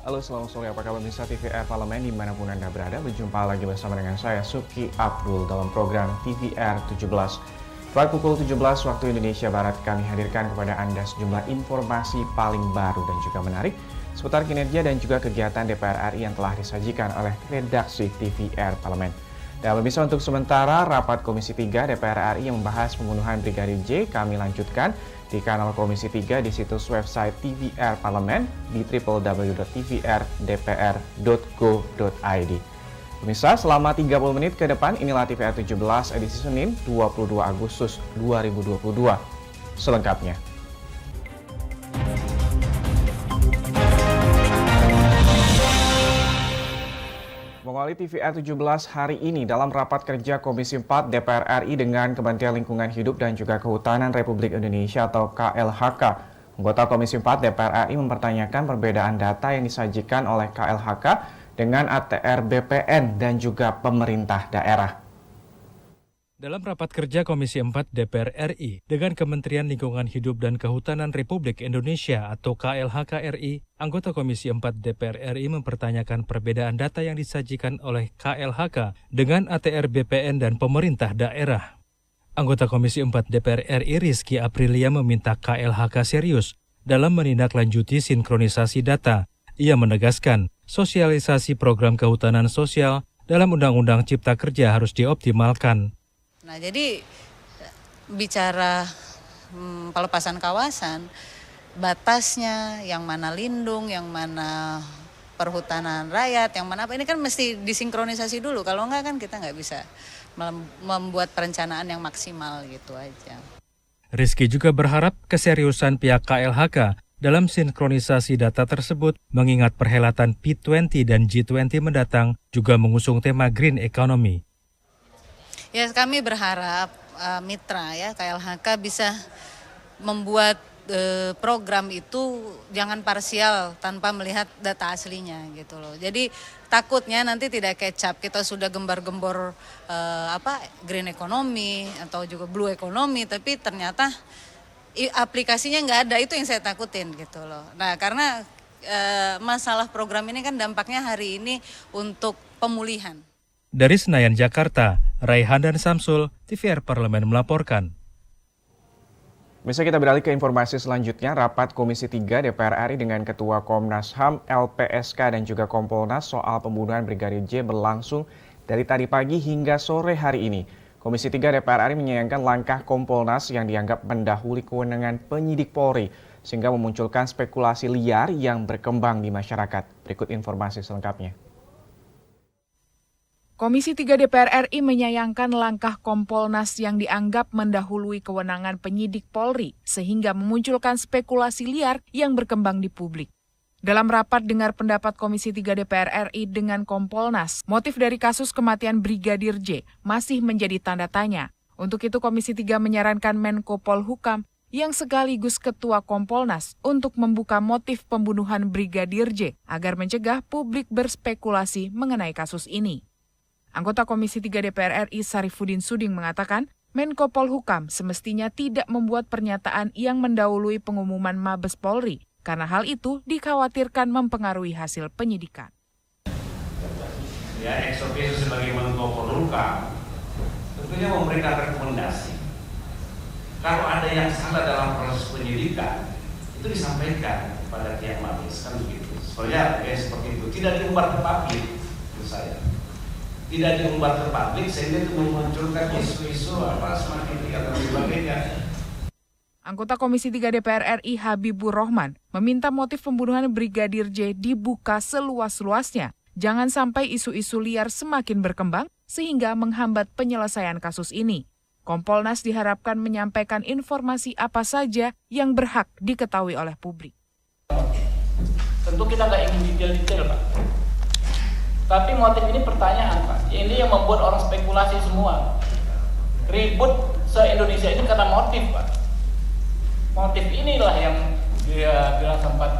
Halo, selamat sore. Apa kabar pemirsa TVR Parlemen dimanapun Anda berada? Berjumpa lagi bersama dengan saya, Suki Abdul, dalam program TVR 17. Pada pukul 17 waktu Indonesia Barat, kami hadirkan kepada Anda sejumlah informasi paling baru dan juga menarik seputar kinerja dan juga kegiatan DPR RI yang telah disajikan oleh redaksi TVR Parlemen. Dan pemirsa, untuk sementara rapat Komisi 3 DPR RI yang membahas pembunuhan Brigadir J kami lanjutkan di kanal Komisi 3 di situs website TVR Parlemen di www.tvrdpr.go.id. Pemirsa, selama 30 menit ke depan inilah TVR 17 edisi Senin 22 Agustus 2022. Selengkapnya. Mengawali TVR 17 hari ini dalam rapat kerja Komisi 4 DPR RI dengan Kementerian Lingkungan Hidup dan juga Kehutanan Republik Indonesia atau KLHK. Anggota Komisi 4 DPR RI mempertanyakan perbedaan data yang disajikan oleh KLHK dengan ATR BPN dan juga pemerintah daerah. Dalam rapat kerja Komisi 4 DPR RI dengan Kementerian Lingkungan Hidup dan Kehutanan Republik Indonesia atau KLHK RI, anggota Komisi 4 DPR RI mempertanyakan perbedaan data yang disajikan oleh KLHK dengan ATR BPN dan pemerintah daerah. Anggota Komisi 4 DPR RI Rizky Aprilia meminta KLHK serius dalam menindaklanjuti sinkronisasi data. Ia menegaskan sosialisasi program kehutanan sosial dalam Undang-Undang Cipta Kerja harus dioptimalkan. Nah, jadi bicara pelepasan kawasan, batasnya, yang mana lindung, yang mana perhutanan rakyat, yang mana apa, ini kan mesti disinkronisasi dulu. Kalau enggak kan kita nggak bisa membuat perencanaan yang maksimal gitu aja. Rizky juga berharap keseriusan pihak KLHK dalam sinkronisasi data tersebut mengingat perhelatan P20 dan G20 mendatang juga mengusung tema Green Economy. Ya, kami berharap mitra ya KLHK bisa membuat program itu jangan parsial tanpa melihat data aslinya gitu loh. Jadi takutnya nanti tidak catch up, kita sudah gembar-gembor green economy atau juga blue economy, tapi ternyata aplikasinya nggak ada. Itu yang saya takutin gitu loh. Nah, karena masalah program ini kan dampaknya hari ini untuk pemulihan. Dari Senayan, Jakarta, Raihan dan Samsul, TVR Parlemen melaporkan. Bisa kita beralih ke informasi selanjutnya, rapat Komisi 3 DPR RI dengan Ketua Komnas HAM, LPSK dan juga Kompolnas soal pembunuhan Brigadir J berlangsung dari tadi pagi hingga sore hari ini. Komisi 3 DPR RI menyayangkan langkah Kompolnas yang dianggap mendahului kewenangan penyidik Polri sehingga memunculkan spekulasi liar yang berkembang di masyarakat. Berikut informasi selengkapnya. Komisi 3 DPR RI menyayangkan langkah Kompolnas yang dianggap mendahului kewenangan penyidik Polri sehingga memunculkan spekulasi liar yang berkembang di publik. Dalam rapat dengar pendapat Komisi 3 DPR RI dengan Kompolnas, motif dari kasus kematian Brigadir J masih menjadi tanda tanya. Untuk itu Komisi 3 menyarankan Menko Polhukam yang sekaligus Ketua Kompolnas untuk membuka motif pembunuhan Brigadir J agar mencegah publik berspekulasi mengenai kasus ini. Anggota Komisi 3 DPR RI Sarifudin Suding mengatakan, Menko Polhukam semestinya tidak membuat pernyataan yang mendahului pengumuman Mabes Polri, karena hal itu dikhawatirkan mempengaruhi hasil penyidikan. Ya, ex officio sebagai Menko Polhukam tentunya memberikan rekomendasi. Kalau ada yang salah dalam proses penyidikan, itu disampaikan kepada pihak Mabes, kan begitu. Soalnya seperti itu tidak diumbar ke publik, menurut saya. Tidak diumbar ke publik sehingga itu memunculkan isu-isu semakin tinggi dan sebagainya. Anggota Komisi 3 DPR RI Habibur Rohman meminta motif pembunuhan Brigadir J dibuka seluas-luasnya. Jangan sampai isu-isu liar semakin berkembang sehingga menghambat penyelesaian kasus ini. Kompolnas diharapkan menyampaikan informasi apa saja yang berhak diketahui oleh publik. Tentu kita nggak ingin detail-detail, Pak. Tapi motif ini pertanyaan, Pak. Ini yang membuat orang spekulasi semua. Ribut se-Indonesia ini karena motif, Pak. Motif inilah yang dia bilang sempat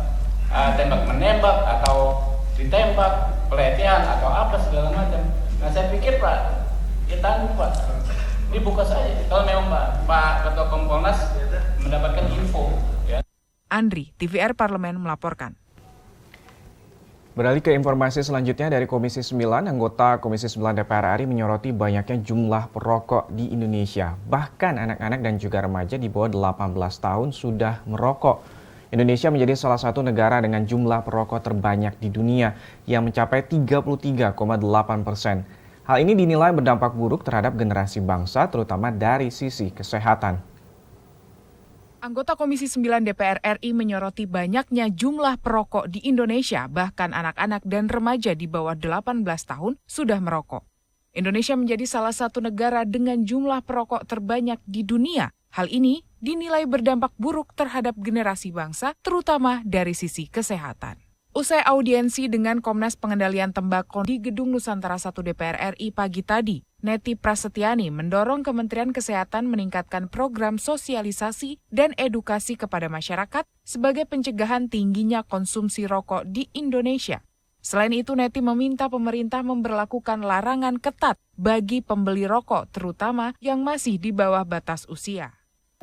tembak-menembak atau ditembak, pelecehan atau apa segala macam. Nah, saya pikir, Pak, ya tanggung, Pak. Dibuka saja. Kalau memang Pak Ketua Kompolnas mendapatkan info. Ya. Andri, TVR Parlemen melaporkan. Beralih ke informasi selanjutnya dari Komisi 9, anggota Komisi 9 DPR RI menyoroti banyaknya jumlah perokok di Indonesia. Bahkan anak-anak dan juga remaja di bawah 18 tahun sudah merokok. Indonesia menjadi salah satu negara dengan jumlah perokok terbanyak di dunia yang mencapai 33,8%. Hal ini dinilai berdampak buruk terhadap generasi bangsa, terutama dari sisi kesehatan. Anggota Komisi 9 DPR RI menyoroti banyaknya jumlah perokok di Indonesia, bahkan anak-anak dan remaja di bawah 18 tahun sudah merokok. Indonesia menjadi salah satu negara dengan jumlah perokok terbanyak di dunia. Hal ini dinilai berdampak buruk terhadap generasi bangsa, terutama dari sisi kesehatan. Usai audiensi dengan Komnas Pengendalian Tembakau di Gedung Nusantara 1 DPR RI pagi tadi, Neti Prasetyani mendorong Kementerian Kesehatan meningkatkan program sosialisasi dan edukasi kepada masyarakat sebagai pencegahan tingginya konsumsi rokok di Indonesia. Selain itu, Neti meminta pemerintah memberlakukan larangan ketat bagi pembeli rokok, terutama yang masih di bawah batas usia.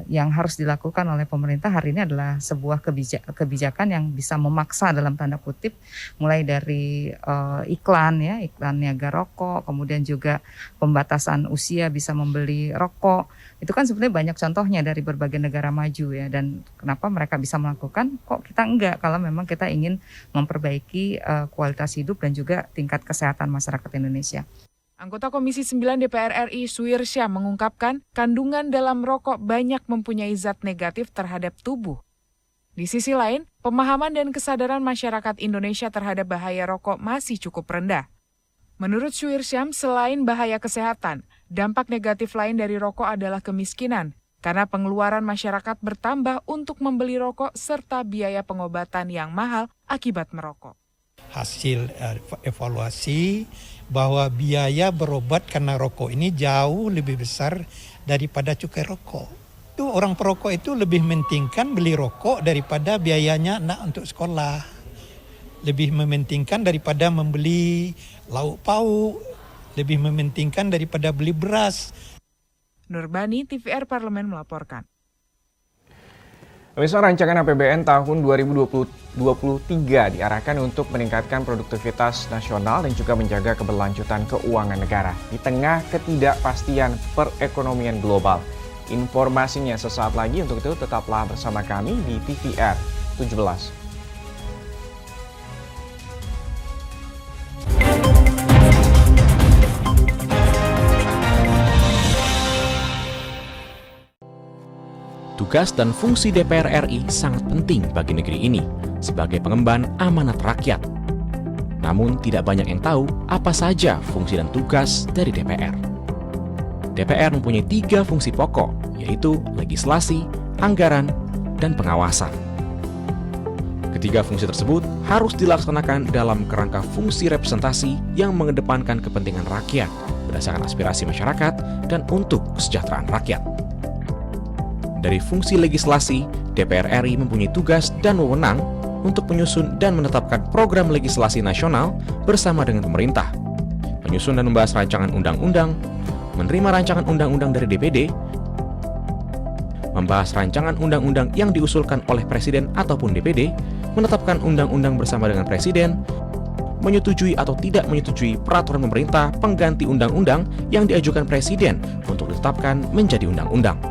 Yang harus dilakukan oleh pemerintah hari ini adalah sebuah kebijakan yang bisa memaksa dalam tanda kutip, mulai dari iklan niaga rokok, kemudian juga pembatasan usia bisa membeli rokok. Itu kan sebenarnya banyak contohnya dari berbagai negara maju ya, dan kenapa mereka bisa melakukan, kok kita enggak kalau memang kita ingin memperbaiki kualitas hidup dan juga tingkat kesehatan masyarakat Indonesia. Anggota Komisi 9 DPR RI Suirsyah mengungkapkan kandungan dalam rokok banyak mempunyai zat negatif terhadap tubuh. Di sisi lain, pemahaman dan kesadaran masyarakat Indonesia terhadap bahaya rokok masih cukup rendah. Menurut Suirsyah, selain bahaya kesehatan, dampak negatif lain dari rokok adalah kemiskinan, karena pengeluaran masyarakat bertambah untuk membeli rokok serta biaya pengobatan yang mahal akibat merokok. Hasil evaluasi bahwa biaya berobat karena rokok ini jauh lebih besar daripada cukai rokok. Itu orang perokok itu lebih mementingkan beli rokok daripada biayanya anak untuk sekolah. Lebih mementingkan daripada membeli lauk pauk, lebih mementingkan daripada beli beras. Nurbani, TVR Parlemen melaporkan. Pemirsa, rancangan APBN tahun 2023 diarahkan untuk meningkatkan produktivitas nasional dan juga menjaga keberlanjutan keuangan negara di tengah ketidakpastian perekonomian global. Informasinya sesaat lagi, untuk itu tetaplah bersama kami di TVR 17. Tugas dan fungsi DPR RI sangat penting bagi negeri ini sebagai pengemban amanat rakyat. Namun tidak banyak yang tahu apa saja fungsi dan tugas dari DPR. DPR mempunyai 3 fungsi pokok, yaitu legislasi, anggaran, dan pengawasan. Ketiga fungsi tersebut harus dilaksanakan dalam kerangka fungsi representasi yang mengedepankan kepentingan rakyat berdasarkan aspirasi masyarakat dan untuk kesejahteraan rakyat. Dari fungsi legislasi, DPR RI mempunyai tugas dan wewenang untuk menyusun dan menetapkan program legislasi nasional bersama dengan pemerintah, menyusun dan membahas rancangan undang-undang, menerima rancangan undang-undang dari DPD, membahas rancangan undang-undang yang diusulkan oleh Presiden ataupun DPD, menetapkan undang-undang bersama dengan Presiden, menyetujui atau tidak menyetujui peraturan pemerintah pengganti undang-undang yang diajukan Presiden untuk ditetapkan menjadi undang-undang.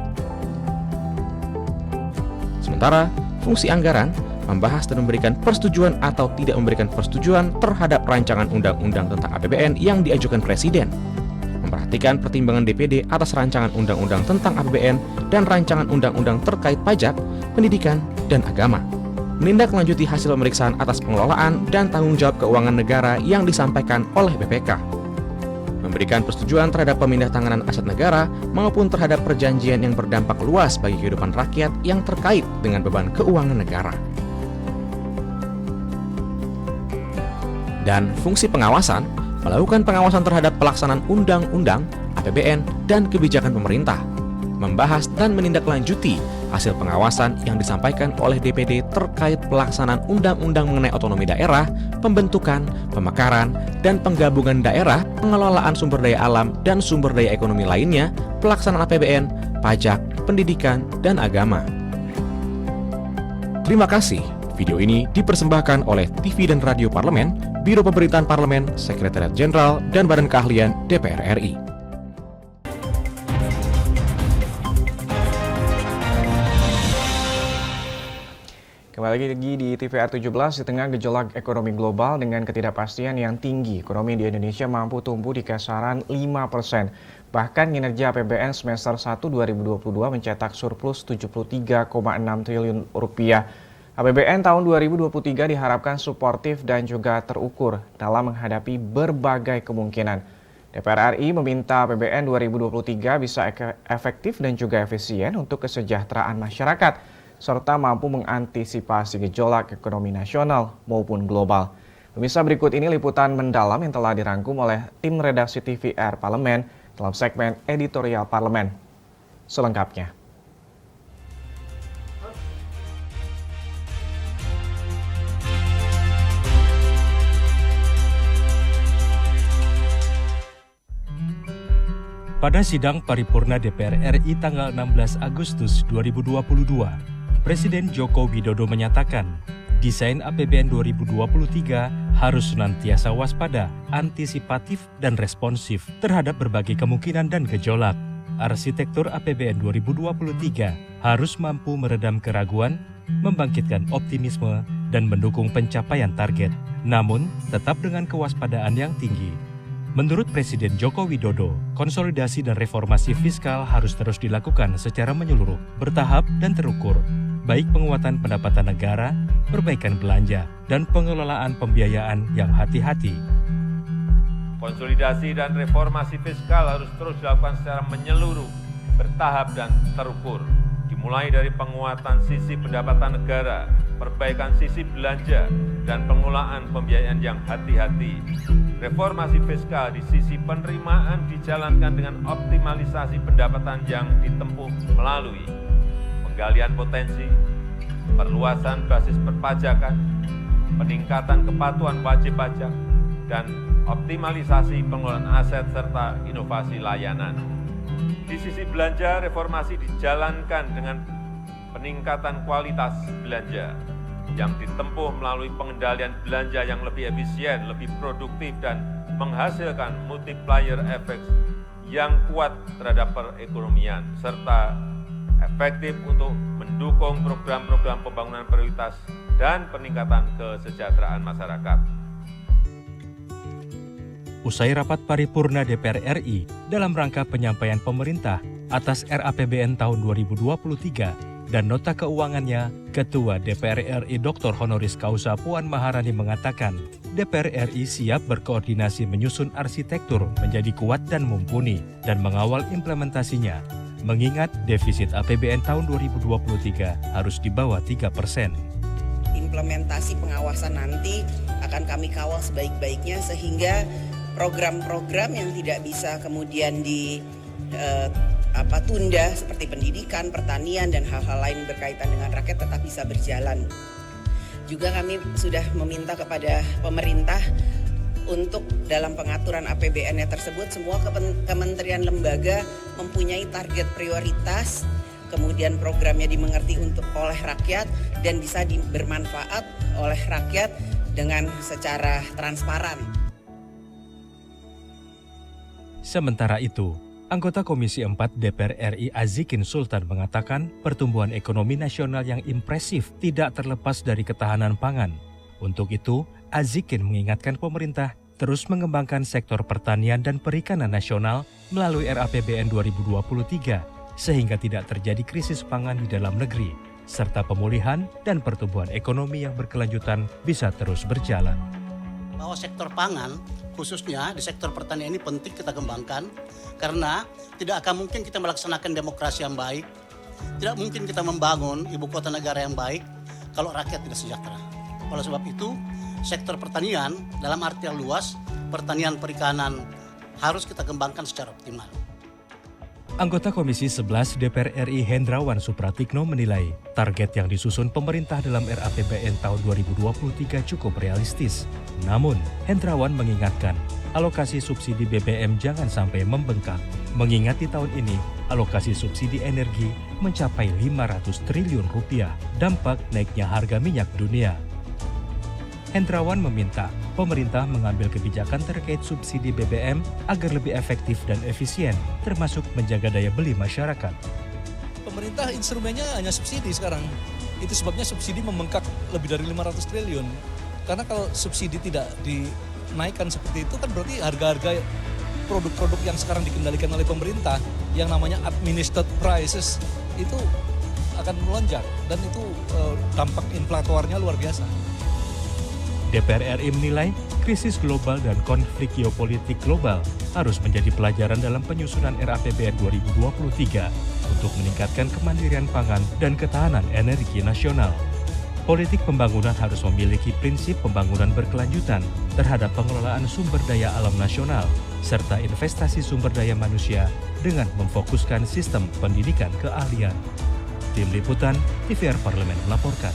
Sementara, fungsi anggaran membahas dan memberikan persetujuan atau tidak memberikan persetujuan terhadap rancangan undang-undang tentang APBN yang diajukan Presiden, memperhatikan pertimbangan DPD atas rancangan undang-undang tentang APBN dan rancangan undang-undang terkait pajak, pendidikan, dan agama, menindaklanjuti hasil pemeriksaan atas pengelolaan dan tanggung jawab keuangan negara yang disampaikan oleh BPK, memberikan persetujuan terhadap pemindahantanganan aset negara maupun terhadap perjanjian yang berdampak luas bagi kehidupan rakyat yang terkait dengan beban keuangan negara. Dan fungsi pengawasan, melakukan pengawasan terhadap pelaksanaan undang-undang, APBN, dan kebijakan pemerintah, membahas dan menindaklanjuti hasil pengawasan yang disampaikan oleh DPD terkait pelaksanaan undang-undang mengenai otonomi daerah, pembentukan, pemekaran, dan penggabungan daerah, pengelolaan sumber daya alam dan sumber daya ekonomi lainnya, pelaksanaan APBN, pajak, pendidikan, dan agama. Terima kasih. Video ini dipersembahkan oleh TV dan Radio Parlemen Biro Pemerintahan Parlemen, Sekretariat Jenderal, dan Badan Keahlian DPR RI. Kembali lagi di TVR 17, di tengah gejolak ekonomi global dengan ketidakpastian yang tinggi, ekonomi di Indonesia mampu tumbuh di kisaran 5%. Bahkan kinerja APBN semester 1 2022 mencetak surplus 73,6 triliun rupiah. APBN tahun 2023 diharapkan suportif dan juga terukur dalam menghadapi berbagai kemungkinan. DPR RI meminta APBN 2023 bisa efektif dan juga efisien untuk kesejahteraan masyarakat, serta mampu mengantisipasi gejolak ekonomi nasional maupun global. Pemirsa, berikut ini liputan mendalam yang telah dirangkum oleh tim redaksi TVR Parlemen dalam segmen editorial Parlemen. Selengkapnya. Pada sidang paripurna DPR RI tanggal 16 Agustus 2022, Presiden Joko Widodo menyatakan, desain APBN 2023 harus senantiasa waspada, antisipatif, dan responsif terhadap berbagai kemungkinan dan gejolak. Arsitektur APBN 2023 harus mampu meredam keraguan, membangkitkan optimisme, dan mendukung pencapaian target, namun tetap dengan kewaspadaan yang tinggi. Menurut Presiden Joko Widodo, konsolidasi dan reformasi fiskal harus terus dilakukan secara menyeluruh, bertahap, dan terukur, baik penguatan pendapatan negara, perbaikan belanja, dan pengelolaan pembiayaan yang hati-hati. Konsolidasi dan reformasi fiskal harus terus dilakukan secara menyeluruh, bertahap, dan terukur, dimulai dari penguatan sisi pendapatan negara, perbaikan sisi belanja, dan pengelolaan pembiayaan yang hati-hati. Reformasi fiskal di sisi penerimaan dijalankan dengan optimalisasi pendapatan yang ditempuh melalui penggalian potensi, perluasan basis perpajakan, peningkatan kepatuhan wajib pajak, dan optimalisasi pengelolaan aset serta inovasi layanan. Di sisi belanja, reformasi dijalankan dengan peningkatan kualitas belanja yang ditempuh melalui pengendalian belanja yang lebih efisien, lebih produktif, dan menghasilkan multiplier effect yang kuat terhadap perekonomian, serta efektif untuk mendukung program-program pembangunan prioritas dan peningkatan kesejahteraan masyarakat. Usai rapat paripurna DPR RI dalam rangka penyampaian pemerintah atas RAPBN tahun 2023 dan nota keuangannya, Ketua DPR RI Dr. Honoris Causa Puan Maharani mengatakan, DPR RI siap berkoordinasi menyusun arsitektur menjadi kuat dan mumpuni dan mengawal implementasinya, mengingat defisit APBN tahun 2023 harus di bawah 3%. Implementasi pengawasan nanti akan kami kawal sebaik-baiknya sehingga program-program yang tidak bisa kemudian tunda seperti pendidikan, pertanian, dan hal-hal lain berkaitan dengan rakyat tetap bisa berjalan. Juga kami sudah meminta kepada pemerintah untuk dalam pengaturan APBN-nya tersebut semua kementerian lembaga mempunyai target prioritas, kemudian programnya dimengerti oleh rakyat dan bisa bermanfaat oleh rakyat dengan secara transparan. Sementara itu, anggota Komisi 4 DPR RI Azikin Sultan mengatakan pertumbuhan ekonomi nasional yang impresif tidak terlepas dari ketahanan pangan. Untuk itu, Azikin mengingatkan pemerintah terus mengembangkan sektor pertanian dan perikanan nasional melalui RAPBN 2023 sehingga tidak terjadi krisis pangan di dalam negeri, serta pemulihan dan pertumbuhan ekonomi yang berkelanjutan bisa terus berjalan. Bahwa sektor pangan, khususnya di sektor pertanian ini penting kita kembangkan karena tidak akan mungkin kita melaksanakan demokrasi yang baik, tidak mungkin kita membangun ibu kota negara yang baik kalau rakyat tidak sejahtera. Oleh sebab itu, sektor pertanian dalam arti yang luas, pertanian perikanan harus kita kembangkan secara optimal. Anggota Komisi 11 DPR RI Hendrawan Supratikno menilai target yang disusun pemerintah dalam RAPBN tahun 2023 cukup realistis. Namun, Hendrawan mengingatkan alokasi subsidi BBM jangan sampai membengkak. Mengingat di tahun ini, alokasi subsidi energi mencapai 500 triliun rupiah, dampak naiknya harga minyak dunia. Hendrawan meminta pemerintah mengambil kebijakan terkait subsidi BBM agar lebih efektif dan efisien, termasuk menjaga daya beli masyarakat. Pemerintah instrumennya hanya subsidi sekarang. Itu sebabnya subsidi membengkak lebih dari 500 triliun. Karena kalau subsidi tidak dinaikkan seperti itu kan berarti harga-harga produk-produk yang sekarang dikendalikan oleh pemerintah yang namanya administered prices itu akan melonjak dan itu dampak inflatornya luar biasa. DPR RI menilai krisis global dan konflik geopolitik global harus menjadi pelajaran dalam penyusunan RAPBN 2023 untuk meningkatkan kemandirian pangan dan ketahanan energi nasional. Politik pembangunan harus memiliki prinsip pembangunan berkelanjutan terhadap pengelolaan sumber daya alam nasional serta investasi sumber daya manusia dengan memfokuskan sistem pendidikan keahlian. Tim Liputan TVR Parlemen melaporkan.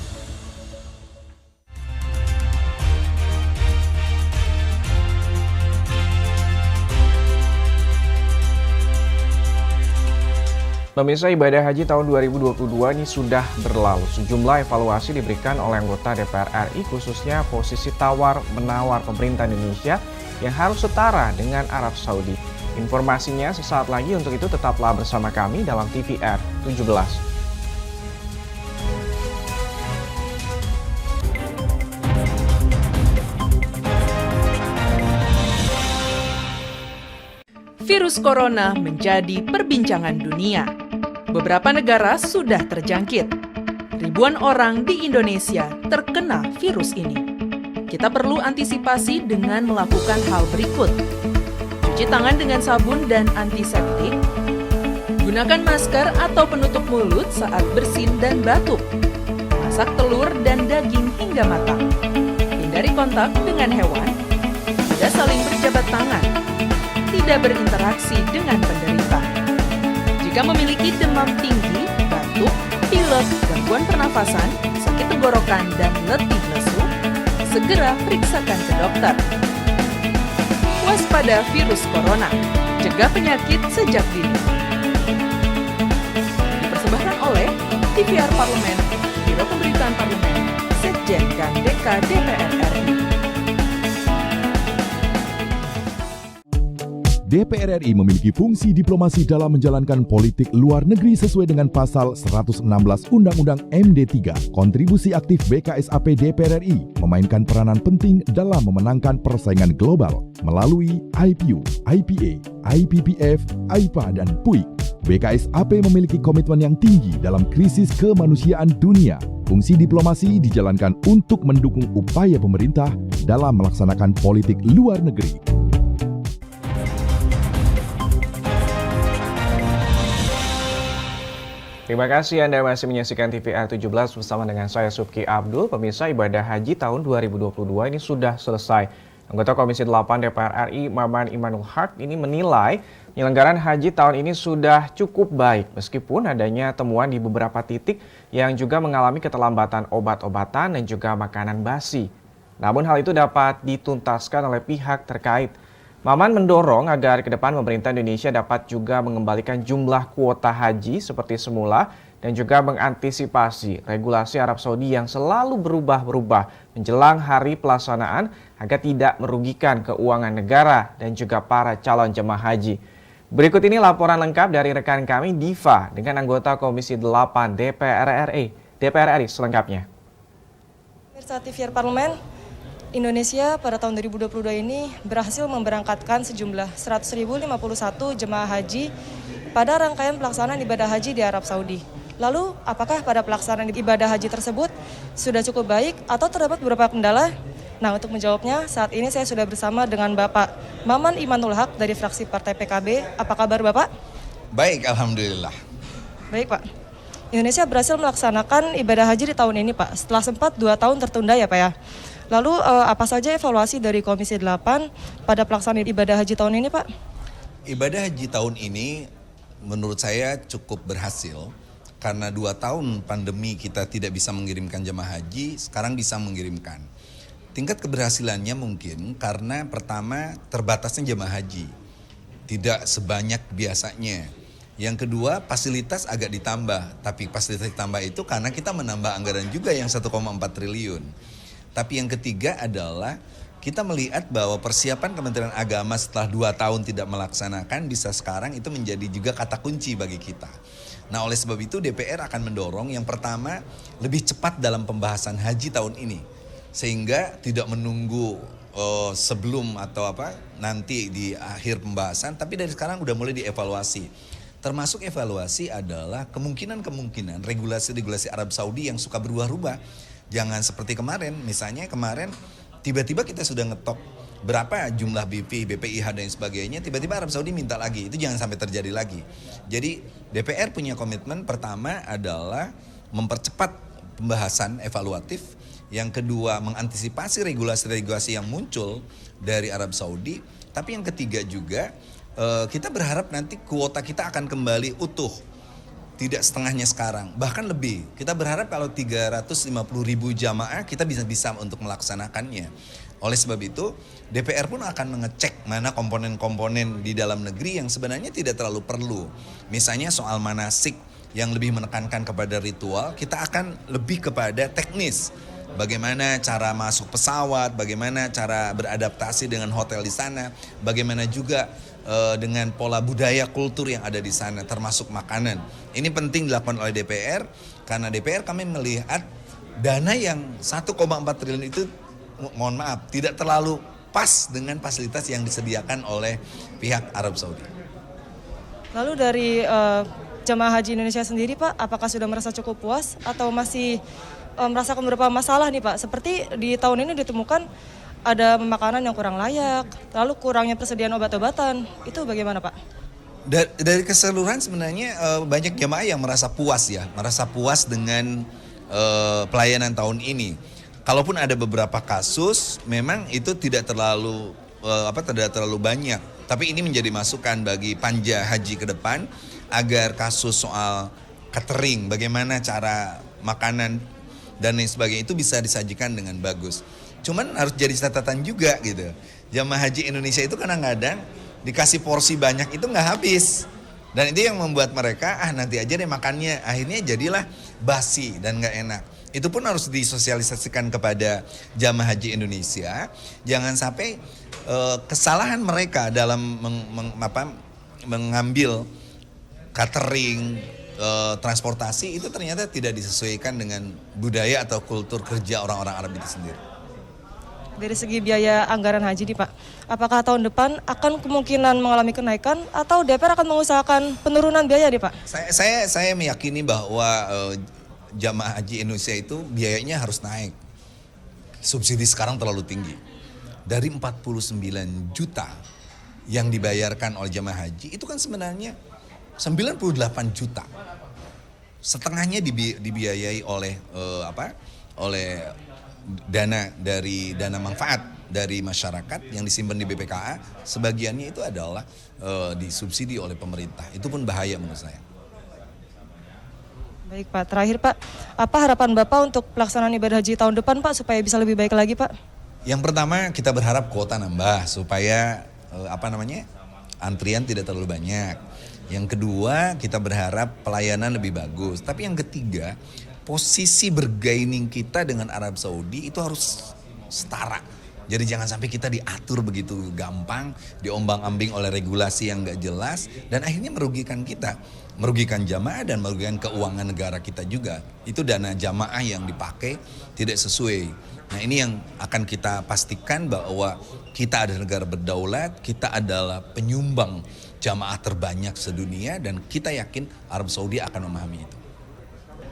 Pemirsa, ibadah haji tahun 2022 ini sudah berlalu. Sejumlah evaluasi diberikan oleh anggota DPR RI, khususnya posisi tawar-menawar pemerintah Indonesia yang harus setara dengan Arab Saudi. Informasinya sesaat lagi, untuk itu tetaplah bersama kami dalam TVR 17. Virus corona menjadi perbincangan dunia. Beberapa negara sudah terjangkit. Ribuan orang di Indonesia terkena virus ini. Kita perlu antisipasi dengan melakukan hal berikut. Cuci tangan dengan sabun dan antiseptik. Gunakan masker atau penutup mulut saat bersin dan batuk. Masak telur dan daging hingga matang. Hindari kontak dengan hewan. Tidak saling berjabat tangan. Tidak berinteraksi dengan penderita. Jika memiliki demam tinggi, batuk, pilek, gangguan pernafasan, sakit tenggorokan, dan letih lesu, segera periksakan ke dokter. Waspada virus corona, cegah penyakit sejak dini. Dipersembahkan oleh TVR Parlemen, Biro Pemberitaan Parlemen, Sekjen dan DK DPR RI. DPR RI memiliki fungsi diplomasi dalam menjalankan politik luar negeri sesuai dengan pasal 116 Undang-Undang MD 3. Kontribusi aktif BKSAP DPR RI memainkan peranan penting dalam memenangkan persaingan global melalui IPU, IPA, IPPF, AIPA, dan PUIK. BKSAP memiliki komitmen yang tinggi dalam krisis kemanusiaan dunia. Fungsi diplomasi dijalankan untuk mendukung upaya pemerintah dalam melaksanakan politik luar negeri. Terima kasih Anda masih menyaksikan TVR 17 bersama dengan saya Subki Abdul. Pemirsa, ibadah haji tahun 2022 ini sudah selesai. Anggota Komisi 8 DPR RI Maman Imanul Haq ini menilai penyelenggaraan haji tahun ini sudah cukup baik meskipun adanya temuan di beberapa titik yang juga mengalami keterlambatan obat-obatan dan juga makanan basi. Namun hal itu dapat dituntaskan oleh pihak terkait. Maman mendorong agar ke depan pemerintah Indonesia dapat juga mengembalikan jumlah kuota haji seperti semula dan juga mengantisipasi regulasi Arab Saudi yang selalu berubah-ubah menjelang hari pelaksanaan agar tidak merugikan keuangan negara dan juga para calon jemaah haji. Berikut ini laporan lengkap dari rekan kami Diva dengan anggota Komisi 8 DPR RI selengkapnya. Pemirsa TVR Parlemen, Indonesia pada tahun 2022 ini berhasil memberangkatkan sejumlah 100.051 jemaah haji pada rangkaian pelaksanaan ibadah haji di Arab Saudi. Lalu, apakah pada pelaksanaan ibadah haji tersebut sudah cukup baik atau terdapat beberapa kendala? Nah, untuk menjawabnya, saat ini saya sudah bersama dengan Bapak Maman Imanul Haq dari fraksi Partai PKB. Apa kabar Bapak? Baik, Alhamdulillah. Baik Pak. Indonesia berhasil melaksanakan ibadah haji di tahun ini Pak, setelah sempat 2 tahun tertunda ya Pak ya. Lalu apa saja evaluasi dari Komisi 8 pada pelaksanaan ibadah haji tahun ini Pak? Ibadah haji tahun ini menurut saya cukup berhasil karena 2 tahun pandemi kita tidak bisa mengirimkan jemaah haji, sekarang bisa mengirimkan. Tingkat keberhasilannya mungkin karena pertama terbatasnya jemaah haji, tidak sebanyak biasanya. Yang kedua fasilitas agak ditambah, tapi fasilitas ditambah itu karena kita menambah anggaran juga yang 1,4 triliun. Tapi yang ketiga adalah kita melihat bahwa persiapan Kementerian Agama setelah 2 tahun tidak melaksanakan bisa sekarang itu menjadi juga kata kunci bagi kita. Nah oleh sebab itu DPR akan mendorong yang pertama lebih cepat dalam pembahasan haji tahun ini. Sehingga tidak menunggu sebelum atau nanti di akhir pembahasan, tapi dari sekarang udah mulai dievaluasi. Termasuk evaluasi adalah kemungkinan regulasi-regulasi Arab Saudi yang suka berubah-ubah. Jangan seperti kemarin, misalnya kemarin tiba-tiba kita sudah ngetok berapa jumlah BP, BPIH dan sebagainya, tiba-tiba Arab Saudi minta lagi. Itu jangan sampai terjadi lagi. Jadi DPR punya komitmen pertama adalah mempercepat pembahasan evaluatif. Yang kedua mengantisipasi regulasi-regulasi yang muncul dari Arab Saudi. Tapi yang ketiga juga kita berharap nanti kuota kita akan kembali utuh. Tidak setengahnya sekarang, bahkan lebih. Kita berharap kalau 350.000 jamaah kita bisa untuk melaksanakannya. Oleh sebab itu, DPR pun akan mengecek mana komponen-komponen di dalam negeri yang sebenarnya tidak terlalu perlu. Misalnya soal manasik yang lebih menekankan kepada ritual, kita akan lebih kepada teknis. Bagaimana cara masuk pesawat, bagaimana cara beradaptasi dengan hotel di sana, bagaimana juga dengan pola budaya kultur yang ada di sana termasuk makanan. Ini penting dilakukan oleh DPR karena DPR kami melihat dana yang 1,4 triliun itu mohon maaf tidak terlalu pas dengan fasilitas yang disediakan oleh pihak Arab Saudi. Lalu dari jemaah haji Indonesia sendiri Pak, apakah sudah merasa cukup puas atau masih merasakan beberapa masalah nih Pak? Seperti di tahun ini ditemukan ada makanan yang kurang layak, lalu kurangnya persediaan obat-obatan, itu bagaimana Pak? Dari keseluruhan sebenarnya banyak jemaah yang merasa puas dengan pelayanan tahun ini. Kalaupun ada beberapa kasus, memang itu tidak terlalu banyak. Tapi ini menjadi masukan bagi panja haji ke depan agar kasus soal catering, bagaimana cara makanan dan lain sebagainya itu bisa disajikan dengan bagus. Cuman harus jadi catatan juga gitu. Jamaah haji Indonesia itu kadang-kadang dikasih porsi banyak itu nggak habis. Dan itu yang membuat mereka nanti aja deh makannya. Akhirnya jadilah basi dan nggak enak. Itu pun harus disosialisasikan kepada jamaah haji Indonesia. Jangan sampai kesalahan mereka dalam mengambil catering, transportasi itu ternyata tidak disesuaikan dengan budaya atau kultur kerja orang-orang Arab itu sendiri. Dari segi biaya anggaran haji nih Pak, apakah tahun depan akan kemungkinan mengalami kenaikan atau DPR akan mengusahakan penurunan biaya nih Pak? Saya meyakini bahwa jamaah haji Indonesia itu biayanya harus naik. Subsidi sekarang terlalu tinggi. Dari 49 juta yang dibayarkan oleh jamaah haji itu kan sebenarnya 98 juta. Setengahnya dibiayai oleh dana manfaat dari masyarakat yang disimpan di BPKA, sebagiannya itu adalah disubsidi oleh pemerintah. Itu pun bahaya menurut saya. Baik Pak, terakhir Pak, apa harapan Bapak untuk pelaksanaan ibadah haji tahun depan Pak supaya bisa lebih baik lagi Pak? Yang pertama kita berharap kuota nambah supaya antrian tidak terlalu banyak. Yang kedua kita berharap pelayanan lebih bagus. Tapi yang ketiga, posisi bergaining kita dengan Arab Saudi itu harus setara. Jadi jangan sampai kita diatur begitu gampang, diombang-ambing oleh regulasi yang gak jelas, dan akhirnya merugikan kita. Merugikan jamaah dan merugikan keuangan negara kita juga. Itu dana jamaah yang dipakai tidak sesuai. Nah ini yang akan kita pastikan bahwa kita adalah negara berdaulat, kita adalah penyumbang jamaah terbanyak sedunia, dan kita yakin Arab Saudi akan memahami itu.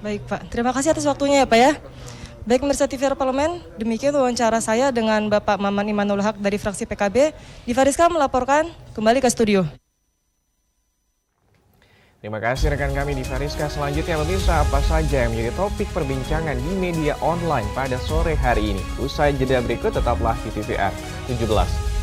Baik Pak, terima kasih atas waktunya ya Pak ya. Baik pemirsa TVR Parlemen, demikian wawancara saya dengan Bapak Maman Imanul Haq dari fraksi PKB. Diva Rizka melaporkan, kembali ke studio. Terima kasih rekan kami Diva Rizka. Selanjutnya pemirsa, apa saja yang menjadi topik perbincangan di media online pada sore hari ini? Usai jeda berikut tetaplah di TVR 17.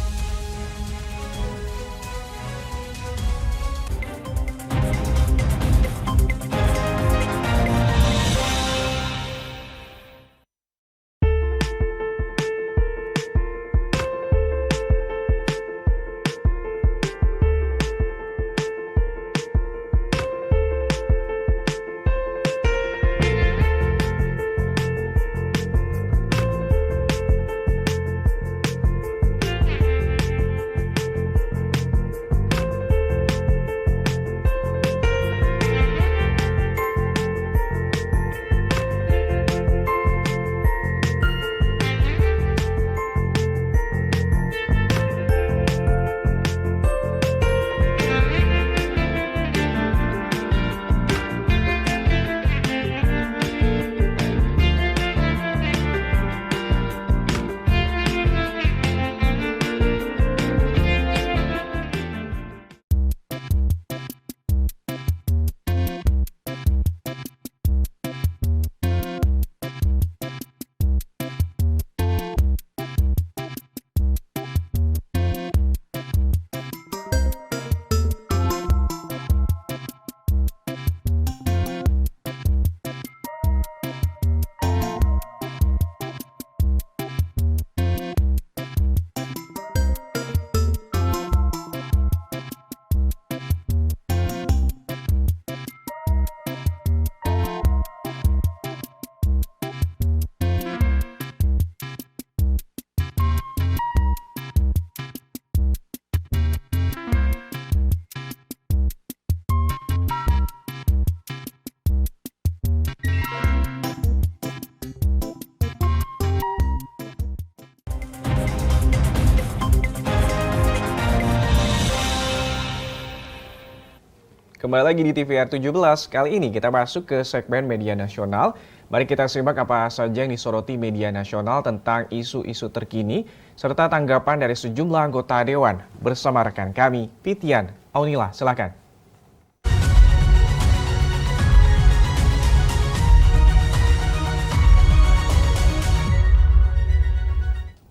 Kembali lagi di TVR 17, kali ini kita masuk ke segmen media nasional. Mari kita simak apa saja yang disoroti media nasional tentang isu-isu terkini, serta tanggapan dari sejumlah anggota Dewan. Bersama rekan kami, Fitian Aunila, silakan.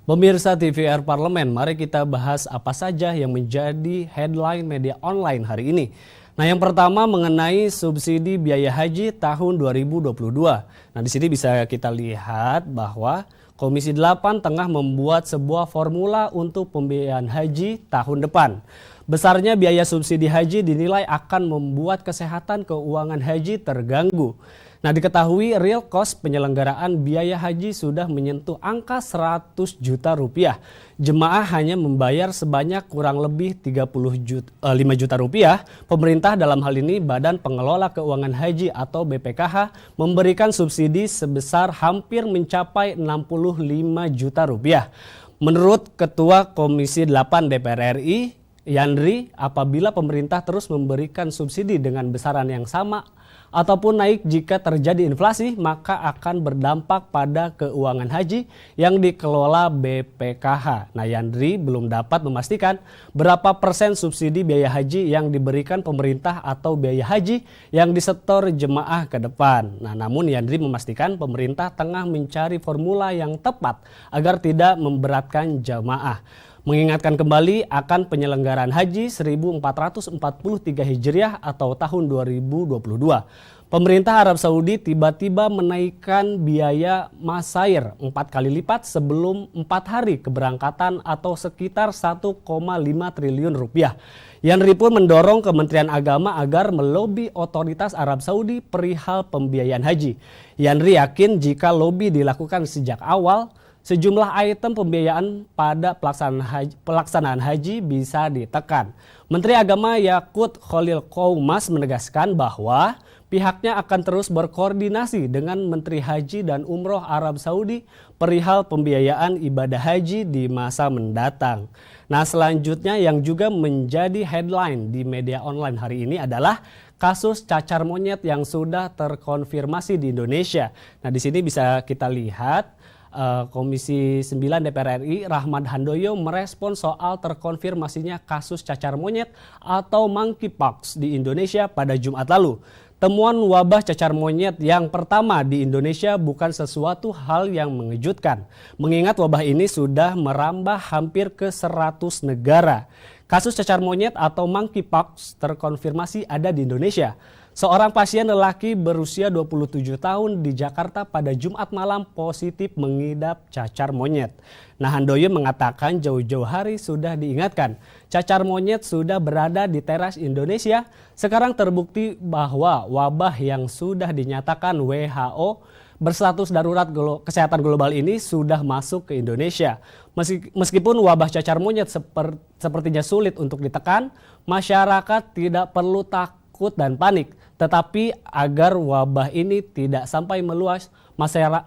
Pemirsa TVR Parlemen, mari kita bahas apa saja yang menjadi headline media online hari ini. Nah, yang pertama mengenai subsidi biaya haji tahun 2022. Nah, di sini bisa kita lihat bahwa Komisi 8 tengah membuat sebuah formula untuk pembiayaan haji tahun depan. Besarnya biaya subsidi haji dinilai akan membuat kesehatan keuangan haji terganggu. Nah, diketahui real cost penyelenggaraan biaya haji sudah menyentuh angka 100 juta rupiah. Jemaah hanya membayar sebanyak kurang lebih 5 juta rupiah. Pemerintah dalam hal ini Badan Pengelola Keuangan Haji atau BPKH memberikan subsidi sebesar hampir mencapai 65 juta rupiah. Menurut Ketua Komisi 8 DPR RI, Yandri, apabila pemerintah terus memberikan subsidi dengan besaran yang sama ataupun naik jika terjadi inflasi, maka akan berdampak pada keuangan haji yang dikelola BPKH. Nah, Yandri belum dapat memastikan berapa persen subsidi biaya haji yang diberikan pemerintah atau biaya haji yang disetor jemaah ke depan. Nah, namun Yandri memastikan pemerintah tengah mencari formula yang tepat agar tidak memberatkan jemaah. Mengingatkan kembali akan penyelenggaraan haji 1443 Hijriah atau tahun 2022. Pemerintah Arab Saudi tiba-tiba menaikkan biaya masair 4 kali lipat sebelum 4 hari keberangkatan atau sekitar 1,5 triliun rupiah. Yandri pun mendorong Kementerian Agama agar melobi otoritas Arab Saudi perihal pembiayaan haji. Yandri yakin jika lobi dilakukan sejak awal, sejumlah item pembiayaan pada pelaksanaan haji bisa ditekan. Menteri Agama Yakut Khalil Qoumas menegaskan bahwa pihaknya akan terus berkoordinasi dengan Menteri Haji dan Umroh Arab Saudi perihal pembiayaan ibadah haji di masa mendatang. Nah, selanjutnya yang juga menjadi headline di media online hari ini adalah kasus cacar monyet yang sudah terkonfirmasi di Indonesia. Nah, di sini bisa kita lihat Komisi 9 DPR RI Rahmat Handoyo merespon soal terkonfirmasinya kasus cacar monyet atau monkeypox di Indonesia pada Jumat lalu. Temuan wabah cacar monyet yang pertama di Indonesia bukan sesuatu hal yang mengejutkan, mengingat wabah ini sudah merambah hampir ke 100 negara. Kasus cacar monyet atau monkeypox terkonfirmasi ada di Indonesia. Seorang pasien lelaki berusia 27 tahun di Jakarta pada Jumat malam positif mengidap cacar monyet. Nah, Handoyo mengatakan jauh-jauh hari sudah diingatkan, cacar monyet sudah berada di teras Indonesia. Sekarang terbukti bahwa wabah yang sudah dinyatakan WHO berstatus darurat kesehatan global ini sudah masuk ke Indonesia. Meskipun wabah cacar monyet sepertinya sulit untuk ditekan, masyarakat tidak perlu takut dan panik. Tetapi agar wabah ini tidak sampai meluas,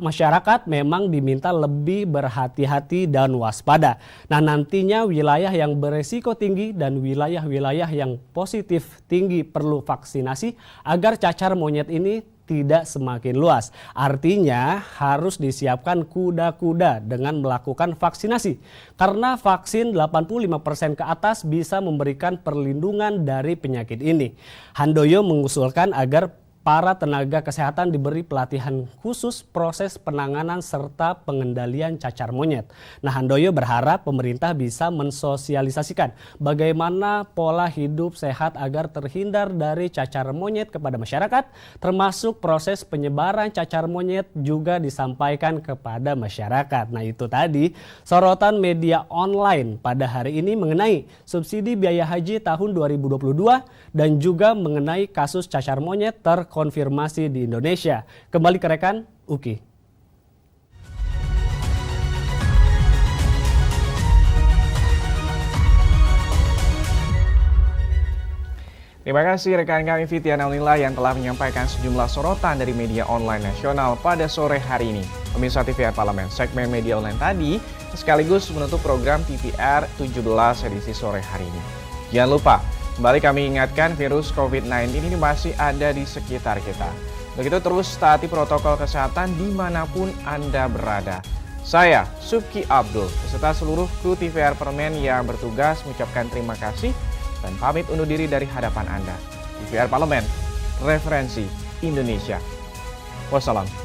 masyarakat memang diminta lebih berhati-hati dan waspada. Nah, nantinya wilayah yang beresiko tinggi dan wilayah-wilayah yang positif tinggi perlu vaksinasi agar cacar monyet ini tidak semakin luas. Artinya harus disiapkan kuda-kuda dengan melakukan vaksinasi. Karena vaksin 85% ke atas bisa memberikan perlindungan dari penyakit ini. Handoyo mengusulkan agar para tenaga kesehatan diberi pelatihan khusus proses penanganan serta pengendalian cacar monyet. Nah, Handoyo berharap pemerintah bisa mensosialisasikan bagaimana pola hidup sehat agar terhindar dari cacar monyet kepada masyarakat, termasuk proses penyebaran cacar monyet juga disampaikan kepada masyarakat. Nah, itu tadi sorotan media online pada hari ini mengenai subsidi biaya haji tahun 2022 dan juga mengenai kasus cacar monyet terkonfirmasi di Indonesia. Kembali ke rekan Uki. Terima kasih rekan kami Fitian Aunila yang telah menyampaikan sejumlah sorotan dari media online nasional pada sore hari ini. Pemirsa TVR Parlemen, segmen media online tadi sekaligus menutup program TVR 17 edisi sore hari ini. Jangan lupa Kembali kami ingatkan, virus COVID-19 ini masih ada di sekitar kita. Begitu terus taati protokol kesehatan dimanapun Anda berada. Saya, Subki Abdul, beserta seluruh kru TVR Parlemen yang bertugas mengucapkan terima kasih dan pamit undur diri dari hadapan Anda. TVR Parlemen, referensi Indonesia. Wassalam.